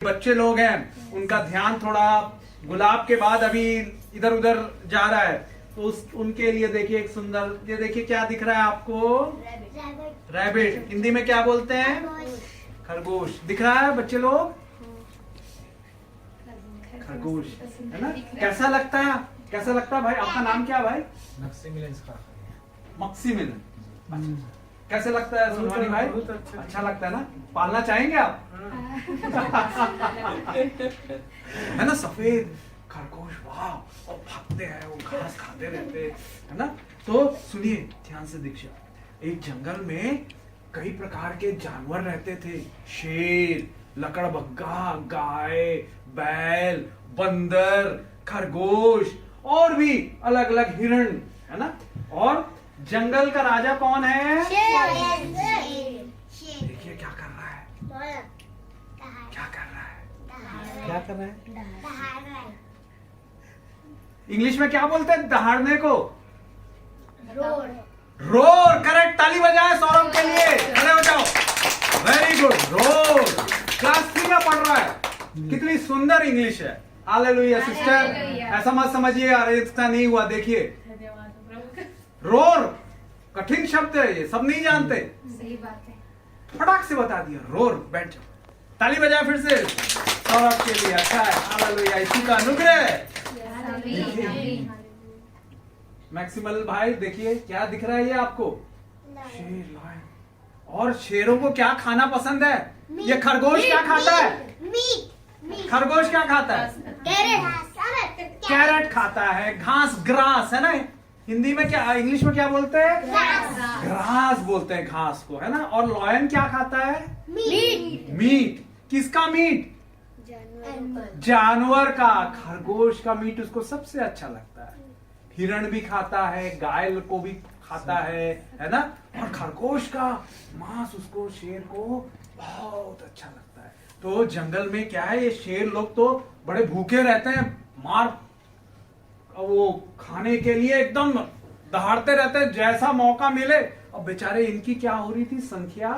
बच्चे लोग हैं उनका ध्यान थोड़ा गुलाब के बाद अभी इधर उधर जा रहा है, तो उनके लिए देखिए एक सुंदर, ये देखिए क्या दिख रहा है आपको, रैबिट। हिंदी में क्या बोलते हैं? खरगोश। दिख रहा है बच्चे लोग? खरगोश है ना। कैसा लगता है, कैसा लगता है भाई? आपका नाम क्या है भाई? मक्सिमिलन। कैसे लगता है सुनवानी भाई? अच्छा लगता है ना? पालना चाहेंगे आप? है ना, सफेद खरगोश, वाह, और भागते हैं, वो घास खाते रहते है ना। तो सुनिए ध्यान से दीक्षा, एक जंगल में कई प्रकार के जानवर रहते थे। शेर, लकड़बग्गा, गाय, बैल, बंदर, खरगोश और भी अलग अलग हिरण, है ना। और जंगल का राजा कौन है? देखिए क्या कर रहा है, क्या कर रहा है, क्या कर रहा है? इंग्लिश में क्या बोलते हैं दहाड़ने को? रोर। करेक्ट, ताली बजाए सौरभ के लिए, खड़े हो जाओ। Very good, roar. क्लास 3 में पढ़ रहा है, कितनी सुंदर इंग्लिश है। हालेलुया सिस्टर, ऐसा मत समझिए अरे इतना नहीं हुआ। देखिए रोर कठिन शब्द है, ये सब नहीं जानते। सही बात है, फटाक से बता दिया रोर। बैठ जाओ, ताली बजाए फिर से सौरभ के लिए। अच्छा है, हालेलुया, इसी का अनुग्रह। मैक्सिमल भाई देखिए क्या दिख रहा है ये आपको? शेर, लायन। और शेरों को क्या खाना पसंद है? ये खरगोश क्या खाता है? खरगोश क्या खाता है? कैरेट खाता है, घास, ग्रास, है ना। हिंदी में क्या, इंग्लिश में क्या बोलते हैं? ग्रास बोलते हैं घास को, है ना। और लायन क्या खाता है? मीट। किसका मीट? जानवर का। खरगोश का मीट उसको सबसे अच्छा लगता है। हिरण भी खाता है, गाय को भी खाता है ना। और खरगोश का मांस उसको, शेर को बहुत अच्छा लगता है। तो जंगल में क्या है, ये शेर लोग तो बड़े भूखे रहते हैं, मार वो खाने के लिए एकदम दहाड़ते रहते हैं जैसा मौका मिले। अब बेचारे इनकी क्या हो रही थी, संख्या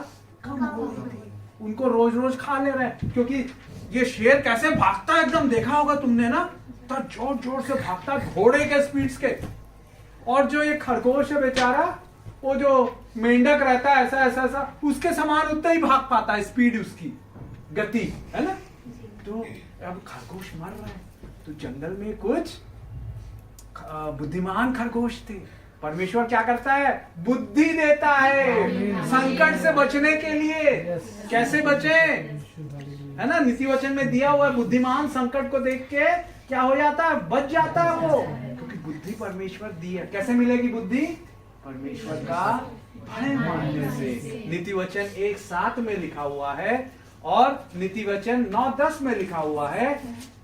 कम हो रही थी, उनको रोज रोज खा ले रहे हैं। क्योंकि ये शेर कैसे भागता है, एकदम देखा होगा तुमने ना, तो जोर जोर से भागता है, घोड़े के स्पीड के। और जो ये खरगोश है बेचारा, वो जो मेंढक रहता है ऐसा ऐसा ऐसा, उसके समान उतना ही भाग पाता है, स्पीड उसकी, गति, है ना। तो अब खरगोश मर रहा है, तो जंगल में कुछ बुद्धिमान खरगोश थे। परमेश्वर क्या करता है? बुद्धि देता है संकट से बचने के लिए। कैसे बचे, है ना। नीति वचन में दिया हुआ है, बुद्धिमान संकट को देख के क्या हो जाता है? बच जाता है वो, क्योंकि बुद्धि परमेश्वर दी है। कैसे मिलेगी बुद्धि? परमेश्वर का भय मानने से। नीति वचन 1:7 में लिखा हुआ है, और नीति वचन 9:10 में लिखा हुआ है,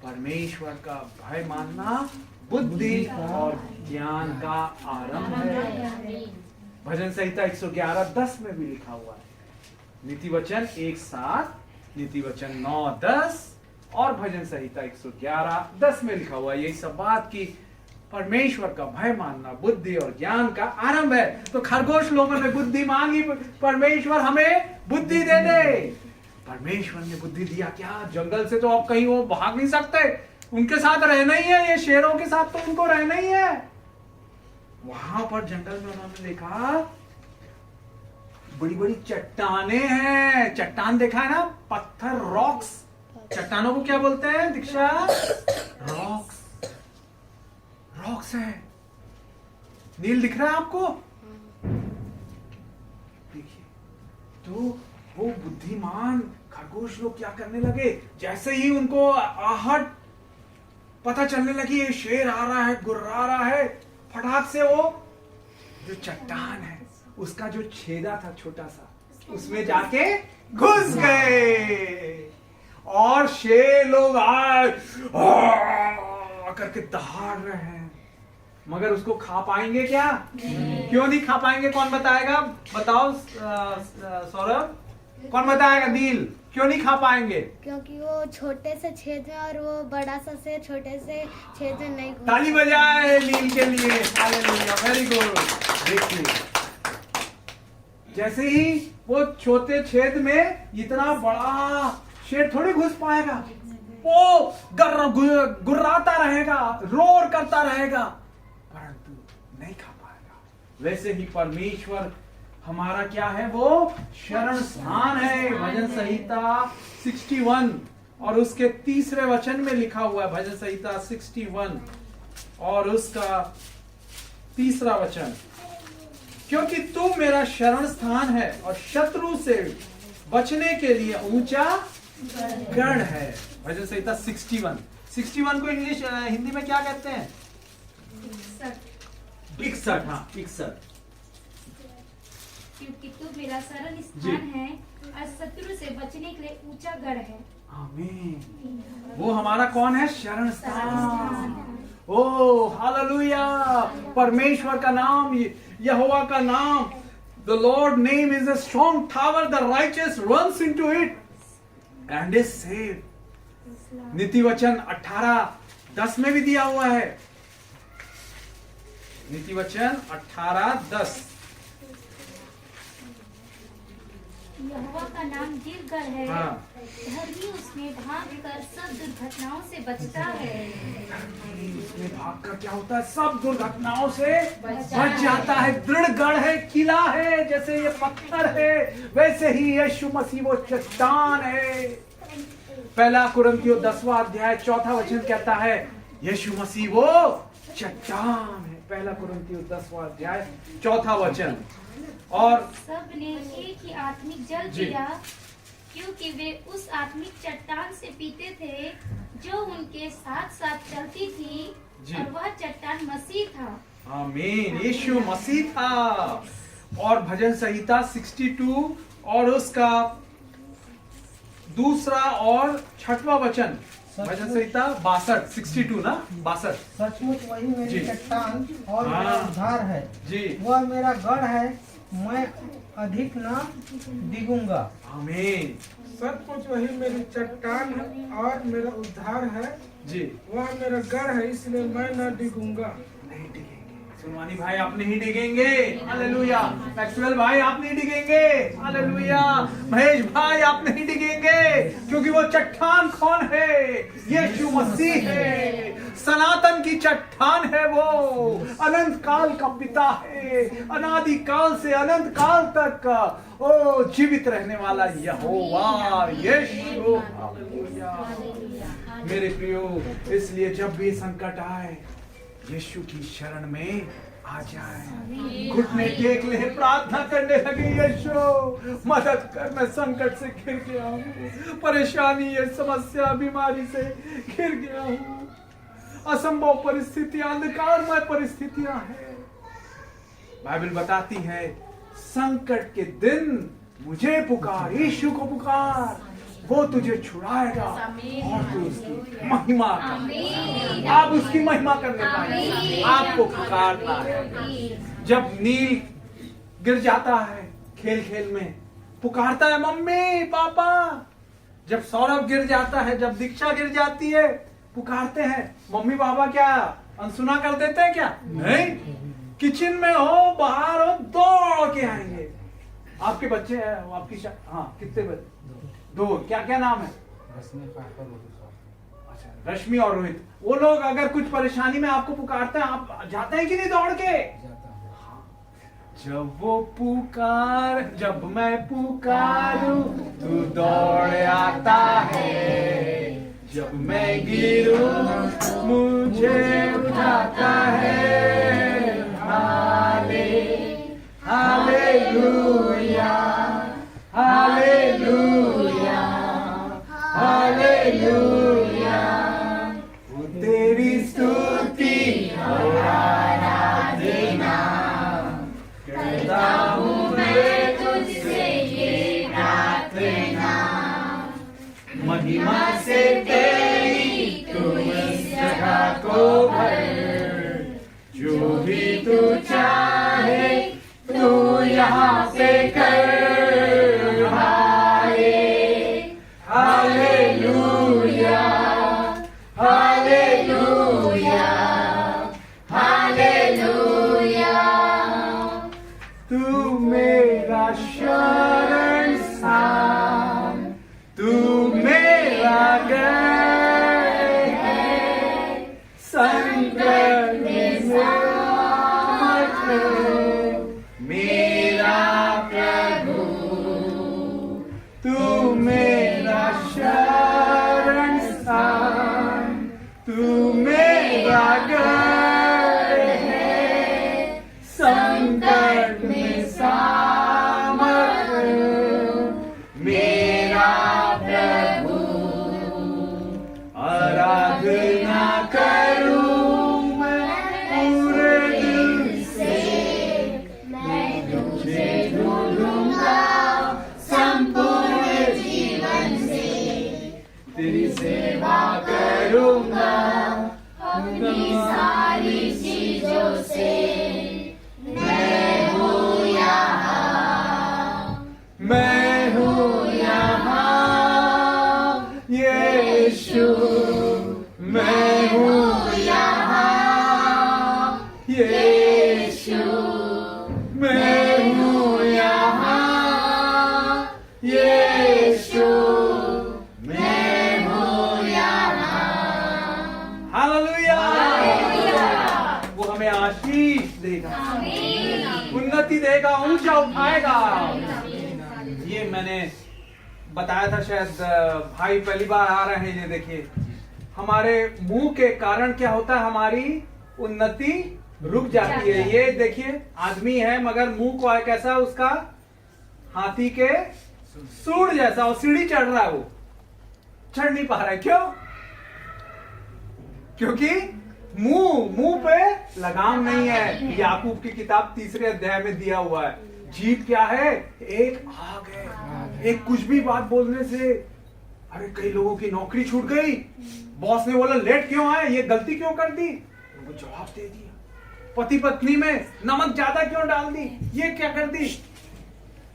परमेश्वर का भय मानना बुद्धि और ज्ञान का आरंभ है। भजन संहिता 111:10 में भी लिखा हुआ है। नीति वचन 1:7, नीति वचन 9:10 और भजन संहिता 111:10 में लिखा हुआ है यही सब बात की परमेश्वर का भय मानना बुद्धि और ज्ञान का आरंभ है। तो खरगोश लोगों ने बुद्धि मांगी, परमेश्वर हमें बुद्धि दे दे। परमेश्वर ने बुद्धि दिया। क्या जंगल से तो अब कहीं वो भाग नहीं सकते, उनके साथ रहना ही है, ये शेरों के साथ तो उनको रहना ही है। वहां पर जंगल में उन्होंने देखा बड़ी बड़ी चट्टाने हैं। चट्टान देखा है ना, पत्थर, रॉक्स। चट्टानों को क्या बोलते हैं दीक्षा? रॉक्स। रॉक्स है। नील दिख रहा है आपको? देखिए, तो वो बुद्धिमान खरगोश लोग क्या करने लगे, जैसे ही उनको आहट पता चलने लगी ये शेर आ रहा है, गुर्रा रहा है, फटाक से वो जो चट्टान है उसका जो छेदा था छोटा सा, उसमें जाके घुस गए। और शेर लोग आए करके दहाड़ रहे हैं, मगर उसको खा पाएंगे क्या? क्यों नहीं खा पाएंगे? कौन बताएगा? बताओ सौरभ, कौन बताएगा? नील, क्यों नहीं खा पाएंगे? क्योंकि वो छोटे से छेद है और वो बड़ा सा से छोटे से छेद में नहीं। ताली बजाए नील के लिए, हालेलुया, वेरी गुड। देखिए जैसे ही वो छोटे छेद में इतना बड़ा शेर थोड़ी घुस पाएगा, वो गुर्राता रहेगा, रोर करता रहेगा, परंतु नहीं खा पाएगा। वैसे ही परमेश्वर हमारा क्या है, वो शरण स्थान है। भजन संहिता 61 और उसके 3 वचन में लिखा हुआ है, भजन संहिता 61 और उसका 3 वचन, क्योंकि तू मेरा शरण स्थान है और शत्रु से बचने के लिए ऊंचा गढ़ है। भजन संहिता 61 को इंग्लिश हिंदी में क्या कहते हैं? 61। हाँ, 61। क्योंकि तू मेरा शरण स्थान है और शत्रु से बचने के लिए ऊंचा गढ़ है। आमीन। वो हमारा कौन है? शरण स्थान। ओ हालेलुया। परमेश्वर का नाम, यहोवा का नाम, the Lord name is a strong tower, the righteous runs into it and is saved. नीति वचन 18:10 में भी दिया हुआ है। नीति वचन 18:10। यहोवा का नाम दीर्घ है, हाँ। धर्मी उसमें भागकर सब दुर्घटनाओं से बचता है। उसमें भागकर क्या होता है? सब दुर्घटनाओं से बच जाता है। दृढ़ गढ़ है, किला है, जैसे ये पत्थर है, वैसे ही यीशु मसीह वो चट्टान है। 1 कुरिन्थियों 10 वचन कहता है यीशु मसीह वो चट्टान है। 1 कुरिन्थियों 10 वचन। और सब ने एक ही आत्मिक जल जी। पिया, क्योंकि वे उस आत्मिक चट्टान से पीते थे जो उनके साथ साथ चलती थी, जी। और वह चट्टान मसीह था। आमीन, यीशु मसीह था। और भजन संहिता 62 और उसका 2 और 6वां वचन, भजन संहिता 62 ना 62। सचमुच वही जी। मेरी चट्टान और हाँ। मेरा उद्धार है, जी। वह मेरा गढ़ है, मैं अधिक न डिगूंगा। आमीन। सचमुच वही मेरी चट्टान है और मेरा उद्धार है, जी। वह मेरा गढ़ है, इसलिए मैं न डिगूंगा। नहीं डिगेंगे। सुनवानी भाई आप नहीं डिगेंगे, हालेलुया। मैक्सवेल भाई आप नहीं डिगेंगे, हालेलुया। महेश भाई आप नहीं डिगेंगे, क्योंकि वो चट्टान कौन है? यीशु मसीह है। सनातन की चट्टान है वो, अनंत काल का पिता है, अनादि काल से अनंत काल तक ओ जीवित रहने वाला यहोवा यीशु। हालेलुया। मेरे प्रियो, इसलिए जब भी संकट आए यीशु की शरण में आ जाए, घुटने टेक ले, प्रार्थना करने लगे, यीशु मदद कर, मैं संकट से घिर गया हूँ, परेशानी, ये समस्या, बीमारी से घिर गया हूँ, असंभव परिस्थितियां, अंधकारमय परिस्थितियां हैं। बाइबल बताती है संकट के दिन मुझे पुकार, यीशु को पुकार, वो तुझे छुड़ाएगा और तू उसकी महिमा करेगा। आप उसकी महिमा करने पाएंगे। आपको पुकारना है। जब नील गिर जाता है खेल खेल में, पुकारता है मम्मी पापा। जब सौरभ गिर जाता है, जब दीक्षा गिर जाती है, पुकारते हैं। मम्मी पापा क्या अनसुना कर देते हैं क्या? नहीं। किचन में हो, बाहर हो, दौड़ के आएंगे। आपके बच्चे हैं, आपकी हाँ कितने बच्चे? 2। क्या क्या नाम है? अच्छा, रश्मि और रोहित। वो लोग अगर कुछ परेशानी में आपको पुकारते हैं, आप जाते हैं कि नहीं दौड़ के? जब मैं पुकारूं तू दौड़ आता है, जब मैं गिरूं मुझे उठाता है। Hallelujah, hallelujah, hallelujah. वो तेरी स्तुति और आराधना करता हूँ मैं तुझसे ये प्रार्थना, महिमा से तेरी तू इस जगह को भर, जो भी तू चाहे तू यहाँ पे कर। Hallelujah, hallelujah, hallelujah. तू मेरा शरण स्थान, तू मेरा सेवा करूंगा अपनी सारी चीजों से। मैं हूँ यहाँ, मैं हूँ यहाँ यीशु, मैं हूँ यहाँ यीशु, मैं हूँ यहाँ यीशु, मैं हूँ यहाँ। हालेलुया। वो हमें आशीष देगा, उन्नति देगा, ऊंचा उठाएगा। ये मैंने बताया था, शायद भाई पहली बार आ रहे हैं। ये देखिए, हमारे मुंह के कारण क्या होता है, हमारी उन्नति रुक जाती है। ये देखिए, आदमी है मगर मुंह को कैसा उसका, हाथी के सूंड जैसा, और सीढ़ी चढ़ रहा है, वो चढ़ नहीं पा रहा है। क्यों? क्योंकि मुंह पे लगाम नहीं है। याकूब की किताब 3 अध्याय में दिया हुआ है, जीभ क्या है, एक आग है। एक कुछ भी बात बोलने से, अरे कई लोगों की नौकरी छूट गई, बॉस ने बोला लेट क्यों आए, ये गलती क्यों कर दी, उनको जवाब दे दिया। पति पत्नी में नमक ज्यादा क्यों डाल दी, ये क्या कर दी।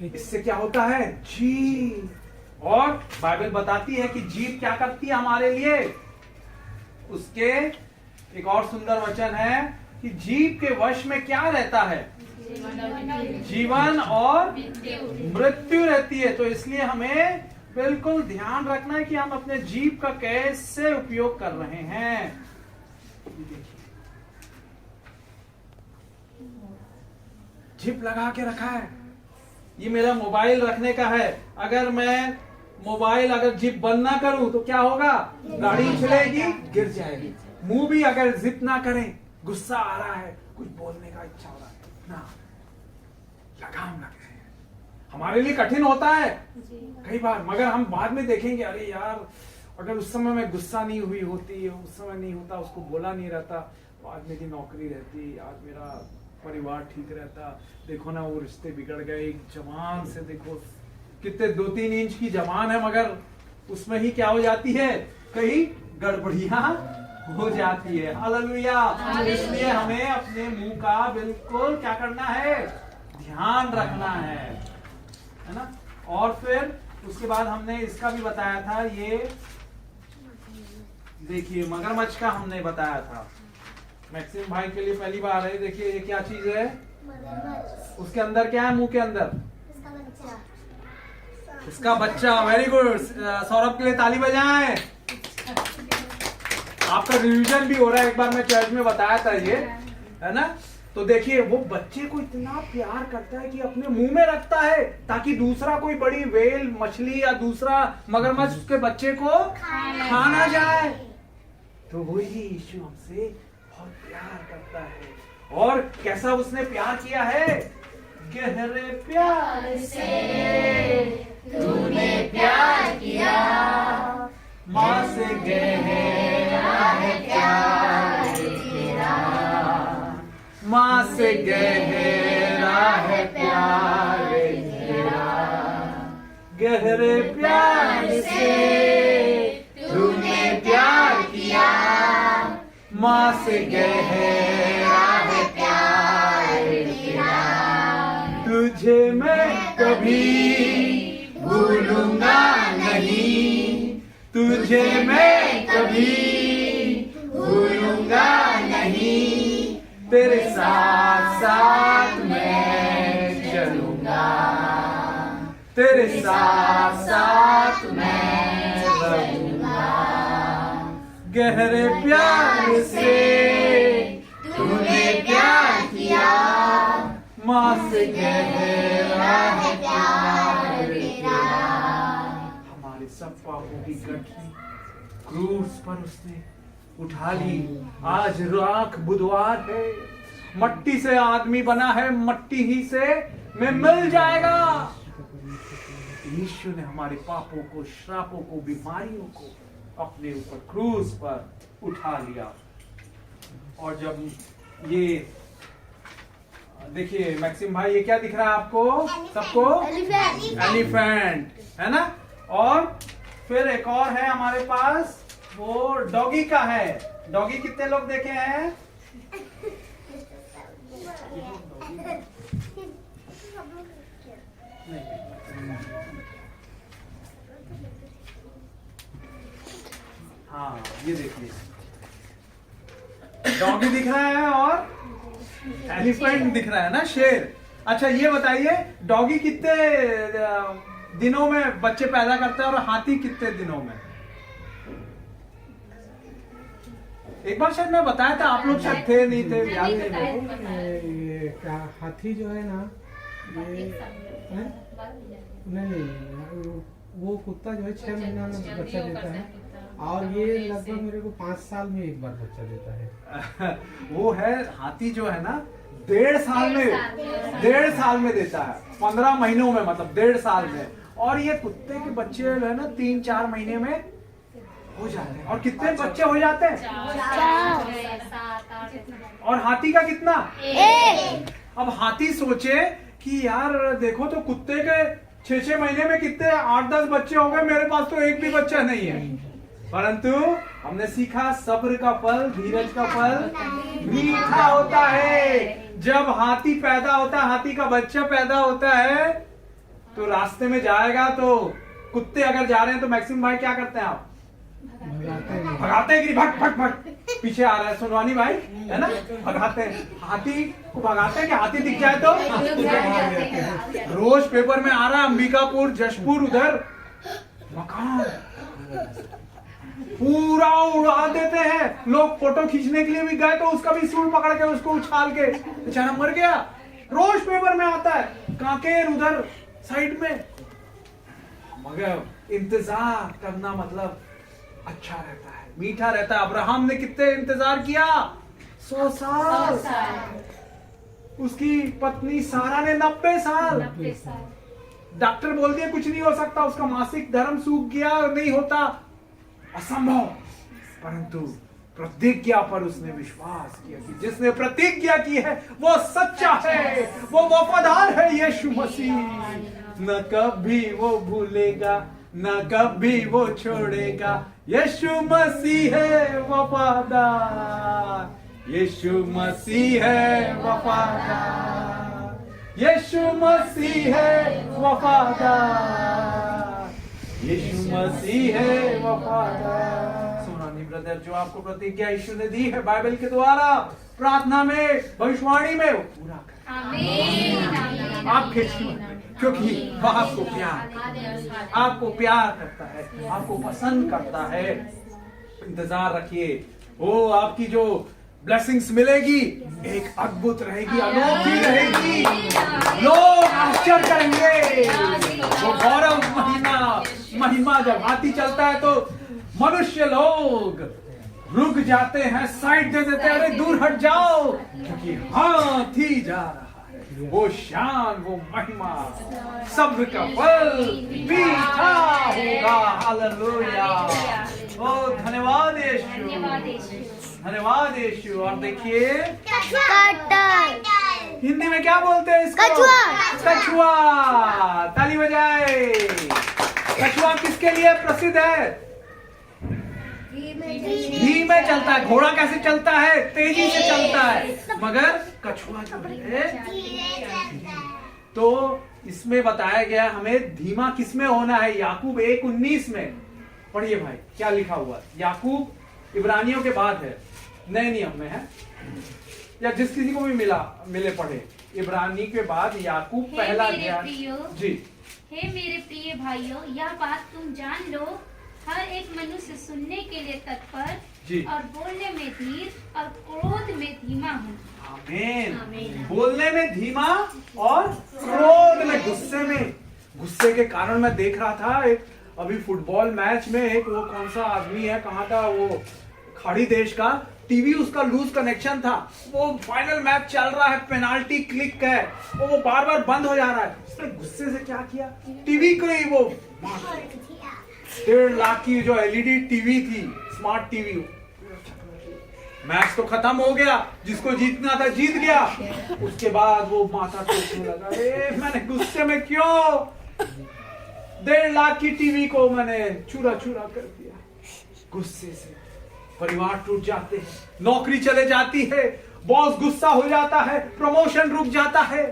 इससे क्या होता है, जीभ। और बाइबल बताती है कि जीभ क्या करती है हमारे लिए। उसके एक और सुंदर वचन है कि जीभ के वश में क्या रहता है, जीवन और मृत्यु रहती है। तो इसलिए हमें बिल्कुल ध्यान रखना है कि हम अपने जीभ का कैसे उपयोग कर रहे हैं। जिप लगा के रखा है, ये मेरा मोबाइल रखने का है। अगर मैं मोबाइल अगर जिप बंद ना करूं तो क्या होगा, गाड़ी चलेगी, गिर जाएगी। मुंह भी अगर जिप ना करें, गुस्सा आ रहा है, कुछ बोलने का इच्छा हो रहा है ना, लगाम लग रहे हैं। हमारे लिए कठिन होता है कई बार, मगर हम बाद में देखेंगे, अरे यार अगर उस समय में गुस्सा नहीं हुई होती, उस समय नहीं होता, उसको बोला नहीं रहता, तो आज मेरी नौकरी रहती, आज मेरा परिवार ठीक रहता। देखो ना, वो रिश्ते बिगड़ गए। एक जवान से देखो, कितने 2-3 इंच की जवान है, मगर उसमें ही क्या हो जाती है, कहीं गड़बड़ियां हो जाती है। हालेलुया। इसलिए हमें अपने मुंह का बिल्कुल क्या करना है, ध्यान रखना है ना। और फिर उसके बाद हमने इसका भी बताया था, ये देखिए मगरमच्छ का हमने बताया था। मैक्सिम भाई के लिए पहली बार है। देखिए ये क्या चीज है, उसके अंदर क्या है, मुंह के अंदर उसका बच्चा। वेरी गुड, सौरभ के लिए ताली बजाएं। आपका रिवीजन भी हो रहा है। एक बार मैं चर्च में बताया था ये, है ना। तो देखिए वो बच्चे को इतना प्यार करता है कि अपने मुंह में रखता है, ताकि दूसरा कोई बड़ी व्हेल मछली या दूसरा मगरमच्छ उसके बच्चे को खा ना जाए। तो वही यीशु हमसे बहुत प्यार करता है। और कैसा उसने प्यार किया है, गहरे प्यार से तूने प्यार किया, माँ से गहरा है प्यार तेरा, माँ से गहरा है प्यार तेरा। गहरे प्यार से तूने प्यार किया, माँ से गहरा है प्यार तेरा। तुझे मैं कभी भूलूंगा नहीं, तुझे मैं कभी भूलूंगा नहीं, तेरे साथ साथ मैं चलूंगा, तेरे साथ साथ मैं रहूंगा। गहरे प्यार से तूने प्यार किया, माँ से गहरा है प्यार तेरा। हमारे सब पापों की गठरी क्रूस पर उसने उठा ली। आज राख बुधवार है, मट्टी से आदमी बना है, मट्टी ही से में मिल जाएगा। यीशु ने हमारे पापों को, श्रापों को, बीमारियों को अपने ऊपर क्रूस पर उठा लिया। और जब ये देखिए मैक्सिम भाई, ये क्या दिख रहा है आपको सबको, एलिफेंट है ना। और फिर एक और है हमारे पास वो डॉगी का है। डॉगी कितने लोग देखे हैं? हाँ, ये देखिए डॉगी दिख रहा है और एलिफेंट दिख रहा है ना, शेर। अच्छा ये बताइए डॉगी कितने दिनों में बच्चे पैदा करता है और हाथी कितने दिनों में? एक बार शायद मैं बताया था, आप लोग शायद थे नहीं थे, याद नहीं मेरे ये क्या हाथी जो है ना, ये हैं? नहीं, वो कुत्ता जो है 6 महीना में बच्चा देता है, और ये लगभग मेरे को 5 साल में एक बार बच्चा देता है। वो है हाथी जो है ना 1.5 साल में, 1.5 साल में देता है, 15 महीनों में, मतलब 1.5 साल में। और ये कुत्ते के बच्चे जो है ना 3-4 महीने में हो जाते हैं। और कितने बच्चे हो जाते हैं? 4 और हाथी का कितना? 1। अब हाथी सोचे कि यार देखो तो कुत्ते के 6-6 महीने में कितने 8-10 बच्चे हो गए, मेरे पास तो एक भी बच्चा नहीं है। परंतु हमने सीखा सब्र का फल, धीरज का फल मीठा होता है। जब हाथी पैदा होता है, हाथी का बच्चा पैदा होता है, तो रास्ते में जाएगा तो कुत्ते अगर जा रहे हैं तो मैक्सिमम भाई क्या करते हैं आप? भगाते हैं कि भग भग भग, पीछे आ रहा है सुनवानी भाई, है ना, भगाते हैं। हाथी को भगाते हैं कि हाथी दिख जाए तो। रोज पेपर में आ रहा है अंबिकापुर, जशपुर, उधर मकान पूरा उड़ा देते हैं लोग। फोटो खींचने के लिए भी गए तो उसका भी सूंड पकड़ के उसको उछाल के बेचारा मर गया। रोज पेपर में आता है, कांकेर उधर साइड में। मगर इंतजार करना मतलब अच्छा रहता है, मीठा रहता है। अब्राहम ने कितने इंतजार किया? 100 साल। उसकी पत्नी सारा ने 90 साल। डॉक्टर बोल दिया कुछ नहीं हो सकता, उसका मासिक धर्म सूख गया, नहीं होता, असंभव। परंतु प्रतिज्ञा पर उसने विश्वास किया कि जिसने प्रतिज्ञा की है वो सच्चा है, वो वफादार है। यीशु मसीह न कभी वो भूलेगा, न कभी वो छोड़ेगा। यीशु मसीह है वफादार, यीशु मसीह है वफादार, यीशु मसीह है वफादार, यीशु मसीह है वफादार। सोनानी ब्रदर, जो आपको प्रतिज्ञा यीशु ने दी है बाइबल के द्वारा, प्रार्थना में, भविष्यवाणी में, वो पूरा कर आपके जीवन में, क्योंकि वो आपको प्यार करता है, आपको पसंद करता है। इंतजार रखिए, वो आपकी जो ब्लेसिंग्स मिलेगी एक अद्भुत रहेगी, अनोखी रहेगी। लोग आश्चर्य करेंगे। वो गौरव महिमा जब हाथी चलता है तो मनुष्य लोग रुक जाते हैं, साइड दे देते हैं, अरे दूर हट जाओ, क्योंकि हाथी जा रहा है। वो शान, वो महिमा, सब्र का फल मीठा होगा। हालेलुया। ओ धन्यवाद यीशु, धन्यवाद यीशु। और देखिए हिंदी में क्या बोलते हैं इसको? कछुआ। कछुआ। ताली बजाए। कछुआ किसके लिए प्रसिद्ध है? धीमे चलता है। घोड़ा कैसे चलता है? तेजी से चलता है, मगर कछुआ जो है। तो इसमें बताया गया हमें धीमा किसमें होना है। याकूब 1:19 में पढ़िए भाई, क्या लिखा हुआ है? याकूब इब्रानियों के बाद है, नए नियम में है, या जिस किसी को भी मिले पढ़े। इब्रानी के बाद याकूब पहला अध्याय। जी। हे मेरे प्रिय भाइयों, यह बात तुम जान लो, हर एक मनुष्य सुनने के लिए तत्पर और बोलने में धीर और क्रोध में धीमा हो। आमीन। बोलने में धीमा और क्रोध में, गुस्से के कारण मैं देख रहा था एक अभी फुटबॉल मैच में, एक वो कौन सा आदमी है, कहाँ का, वो खाड़ी देश का, टीवी उसका लूज कनेक्शन था, वो फाइनल मैच चल रहा है, पेनाल्टी क्लिक है, वो बार बार बंद हो जा रहा है। उसने गुस्से से क्या किया, टीवी को ही वो 1.5 लाख की जो एलईडी टीवी थी, स्मार्ट टीवी, मैच तो खत्म हो गया, जिसको जीतना था जीत गया। उसके बाद वो माथा टूटने लगा, मैंने गुस्से में क्यों 1.5 लाख की टीवी को मैंने चूरा चूरा कर दिया। गुस्से से परिवार टूट जाते हैं, नौकरी चले जाती है, बॉस गुस्सा हो जाता है, प्रमोशन रुक जाता है।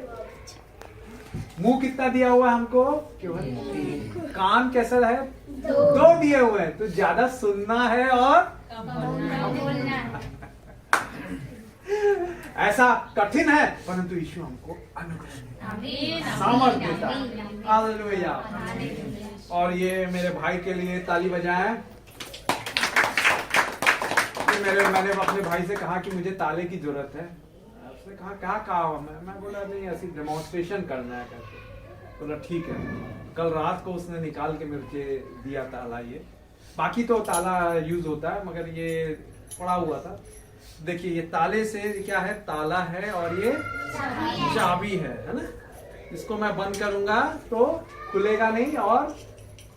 मुंह कितना दिया हुआ है हमको? केवल 3। कान कैसा है? 2 दिए हुए हैं। तो ज्यादा सुनना है और बोलना है। ऐसा कठिन है, परंतु यीशु हमको अनुग्रह देता है, आमीन, सामर्थ आमीन, देता आमीन, है। आमीन। हालेलुया। हालेलुया। और ये मेरे भाई के लिए ताली बजाएं। मैंने अपने भाई से कहा कि मुझे ताले की जरूरत है। उसने कहा मैं बोला नहीं, ऐसी डेमोन्स्ट्रेशन करना है करके। बोला ठीक है। कल रात को उसने निकाल के मुझे दिया ताला। ये बाकी तो ताला यूज होता है, मगर ये पड़ा हुआ था। देखिए ये ताले से क्या है? ताला है और ये चाबी है ना। इसको मैं बंद करूंगा तो खुलेगा नहीं और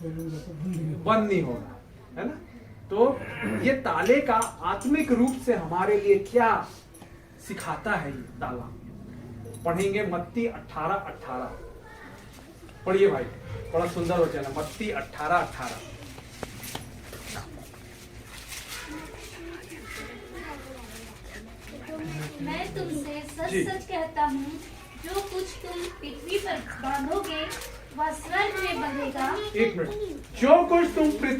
बंद नहीं होगा, है ना। तो ये ताले का आत्मिक रूप से हमारे लिए क्या सिखाता है? ये ताला पढ़ेंगे मत्ती 18:18। पढ़िए भाई, बड़ा सुंदर वचन है मत्ती 18:18। मैं तुमसे सच सच कहता हूँ, जो कुछ तुम पृथ्वी पर बांधोगे वह स्वर्ग में बंधेगा। एक मिनट। जो कुछ तुम पृथ्वी